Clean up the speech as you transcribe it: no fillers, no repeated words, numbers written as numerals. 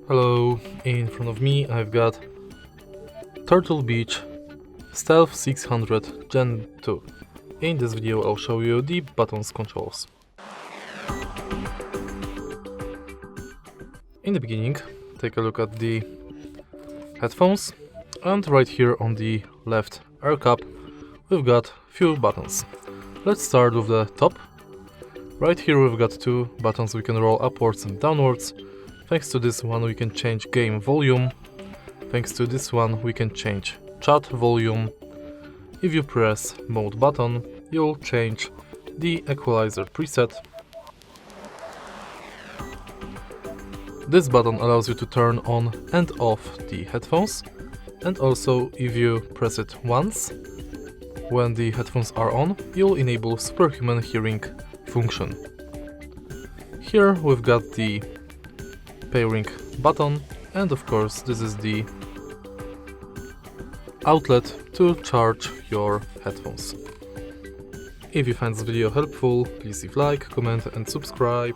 Hello, in front of me I've got Turtle Beach Stealth 600 Gen 2. In this video I'll show you the buttons controls. In the beginning, take a look at the headphones, and right here on the left air cup we've got few buttons. Let's start with the top. Right here we've got two buttons we can roll upwards and downwards. Thanks to this one we can change game volume. Thanks to this one we can change chat volume. If you press mode button, you'll change the equalizer preset. This button allows you to turn on and off the headphones, and also if you press it once, when the headphones are on, you'll enable superhuman hearing function. Here we've got the pairing button, and of course this is the outlet to charge your headphones. If you find this video helpful, please leave like, comment and subscribe.